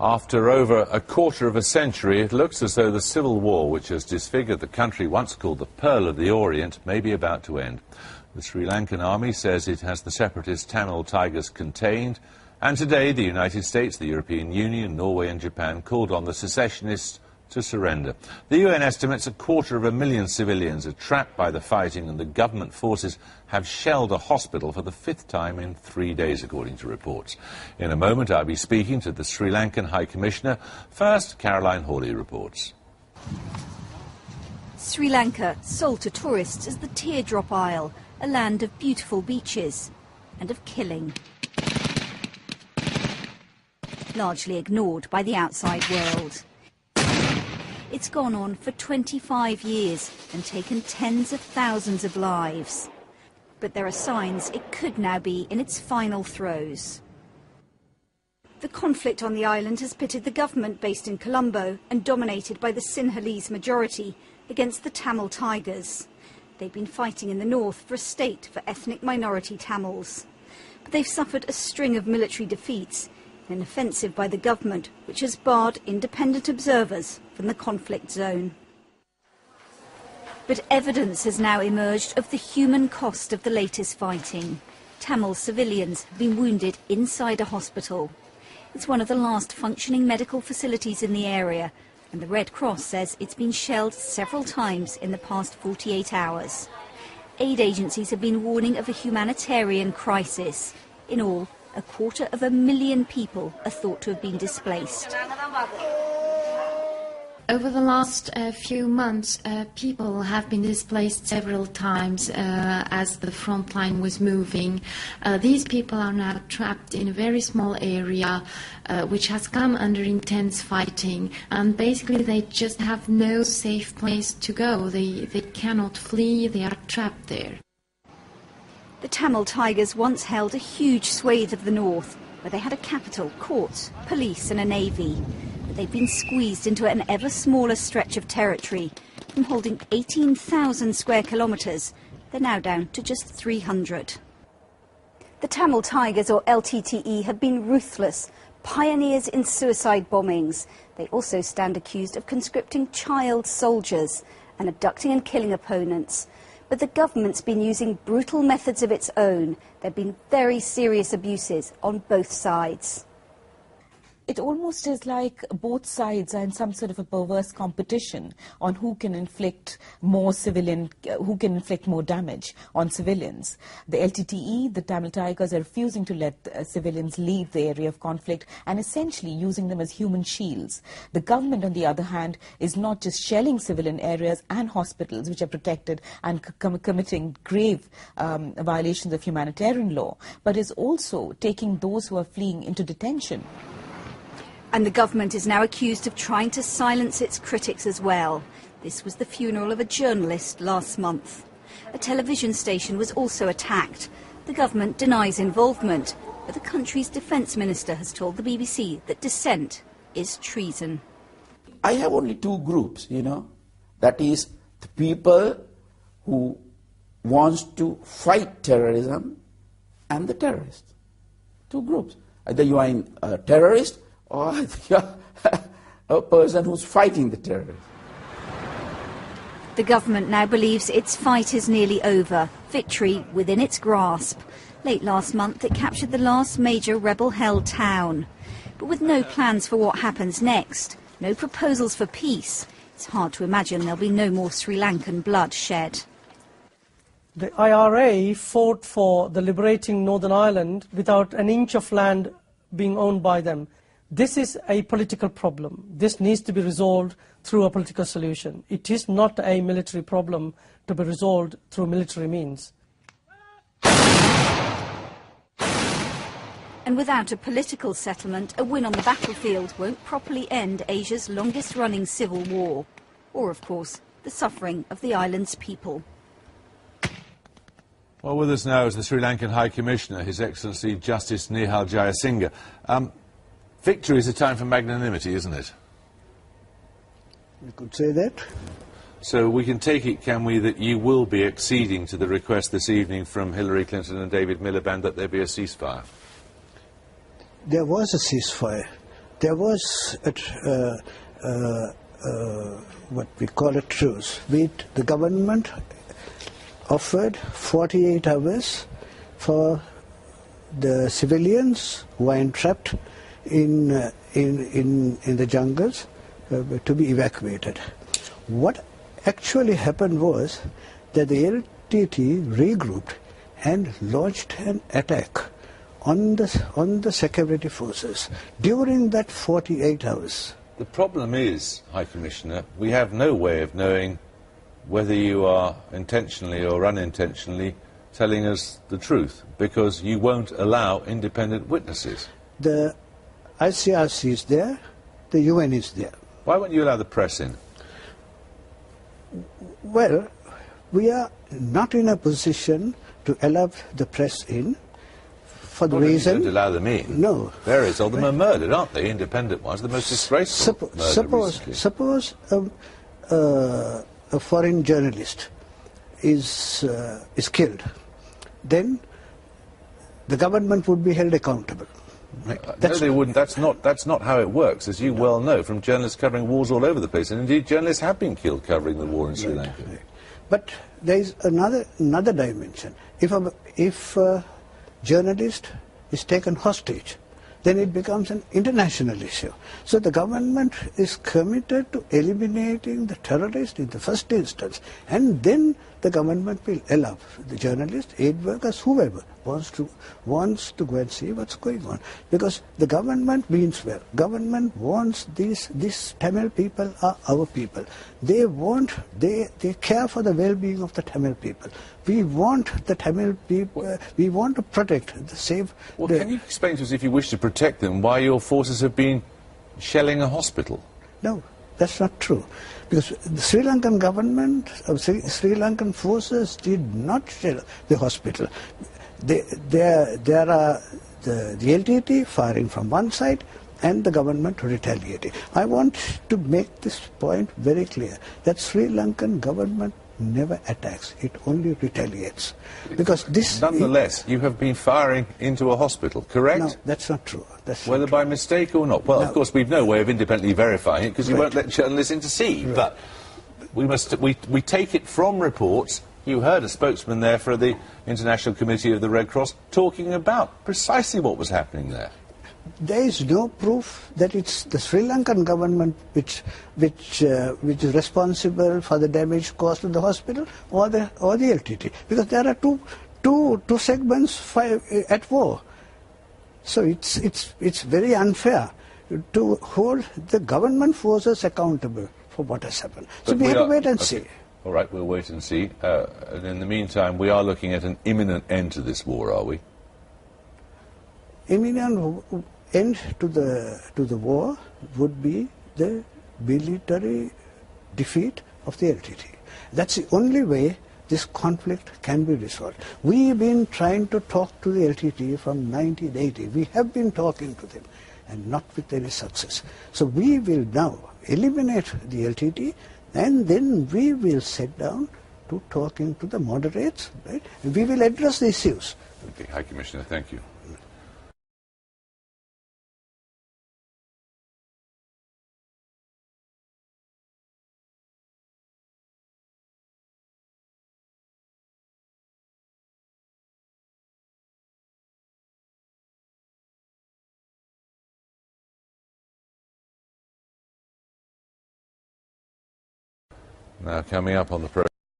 After over a quarter of a century, it looks as though the civil war, which has disfigured the country once called the Pearl of the Orient, may be about to end. The Sri Lankan army says it has the separatist Tamil Tigers contained, and today the United States, the European Union, Norway and Japan called on the secessionists to surrender. The UN estimates 250,000 civilians are trapped by the fighting, and the government forces have shelled a hospital for the 5th time in 3 days, according to reports. In a moment, I'll be speaking to the Sri Lankan High Commissioner. First, Caroline Hawley reports. Sri Lanka, sold to tourists as the Teardrop Isle, a land of beautiful beaches and of killing. Largely ignored by the outside world. It's gone on for 25 years and taken tens of thousands of lives. But there are signs it could now be in its final throes. The conflict on the island has pitted the government based in Colombo and dominated by the Sinhalese majority against the Tamil Tigers. They've been fighting in the north for a state for ethnic minority Tamils. But they've suffered a string of military defeats, an offensive by the government which has barred independent observers from the conflict zone. But evidence has now emerged of the human cost of the latest fighting. Tamil civilians have been wounded inside a hospital. It's one of the last functioning medical facilities in the area, and the Red Cross says it's been shelled several times in the past 48 hours. Aid agencies have been warning of a humanitarian crisis. In all, 250,000 people are thought to have been displaced. Over the last few months, people have been displaced several times as the front line was moving. These people are now trapped in a very small area which has come under intense fighting, and basically they just have no safe place to go. They cannot flee, they are trapped there. The Tamil Tigers once held a huge swathe of the north, where they had a capital, courts, police and a navy. But they've been squeezed into an ever smaller stretch of territory. From holding 18,000 square kilometres, they're now down to just 300. The Tamil Tigers, or LTTE, have been ruthless, pioneers in suicide bombings. They also stand accused of conscripting child soldiers and abducting and killing opponents. But the government's been using brutal methods of its own. There have been very serious abuses on both sides. It almost is like both sides are in some sort of a perverse competition on who can inflict more damage on civilians. The LTTE, the Tamil Tigers, are refusing to let civilians leave the area of conflict and essentially using them as human shields. The government, on the other hand, is not just shelling civilian areas and hospitals, which are protected and committing grave violations of humanitarian law, but is also taking those who are fleeing into detention. And the government is now accused of trying to silence its critics as well. This was the funeral of a journalist last month. A television station was also attacked. The government denies involvement, but the country's defence minister has told the BBC that dissent is treason. I have only two groups, that is the people who wants to fight terrorism and the terrorists. Two groups. Either you are a terrorist or you're a person who's fighting the terrorists. The government now believes its fight is nearly over, victory within its grasp. Late last month it captured the last major rebel-held town. But with no plans for what happens next, no proposals for peace, it's hard to imagine there'll be no more Sri Lankan blood shed. The IRA fought for the liberating Northern Ireland without an inch of land being owned by them. This is a political problem. This needs to be resolved through a political solution. It is not a military problem to be resolved through military means. And without a political settlement, a win on the battlefield won't properly end Asia's longest-running civil war. Or, of course, the suffering of the island's people. Well, with us now is the Sri Lankan High Commissioner, His Excellency Justice Nihal Jayasinghe. Victory is a time for magnanimity, isn't it? You could say that. So we can take it, can we, that you will be acceding to the request this evening from Hillary Clinton and David Miliband that there be a ceasefire? There was a ceasefire. there was what we call a truce. The government offered 48 hours for the civilians who are entrapped in the jungles to be evacuated. What actually happened was that the LTT regrouped and launched an attack on the security forces during that 48 hours. The problem is, High Commissioner, we have no way of knowing whether you are intentionally or unintentionally telling us the truth, because you won't allow independent witnesses. The ICRC is there, the UN is there. Why won't you allow the press in? Well, we are not in a position to allow the press in for the reason... You don't allow them in? No. Various of them are murdered, aren't they? Independent ones, the most disgraceful Suppose a foreign journalist is killed, then the government would be held accountable. Right? No, they wouldn't. That's not how it works, as you well know, from journalists covering wars all over the place. And indeed, journalists have been killed covering the war in Sri Lanka. Right. But there is another dimension. If a journalist is taken hostage, then it becomes an international issue. So the government is committed to eliminating the terrorists in the first instance, and then the government will allow the journalists, aid workers, whoever wants to go and see what's going on. Because the government means well. Government wants these Tamil people are our people. They care for the well-being of the Tamil people. We want the Tamil people, we want to protect, save... Well, can you explain to us, if you wish to protect them, why your forces have been shelling a hospital? No, that's not true. Because the Sri Lankan government, Sri Lankan forces did not shell the hospital. There are the LTT firing from one side and the government retaliating. I want to make this point very clear, that Sri Lankan government never attacks, it only retaliates. Because this... Nonetheless, you have been firing into a hospital, correct? No, that's not true. Whether by mistake or not. Well, no. Of course, we've no way of independently verifying it, because you won't let journalists in to see. Right. But we take it from reports. You heard a spokesman there for the International Committee of the Red Cross talking about precisely what was happening there. There is no proof that it's the Sri Lankan government which is responsible for the damage caused to the hospital or the LTT, because there are two segments at war. So it's very unfair to hold the government forces accountable for what has happened. So we have to wait and see. All right, we'll wait and see. And in the meantime, we are looking at an imminent end to this war, are we? Imminent end to the war would be the military defeat of the LTT. That's the only way this conflict can be resolved. We've been trying to talk to the LTT from 1980. We have been talking to them, and not with any success. So we will now eliminate the LTT, and then we will sit down to talking to the moderates, right? And we will address the issues. Okay, High Commissioner, thank you. Now, coming up on the program.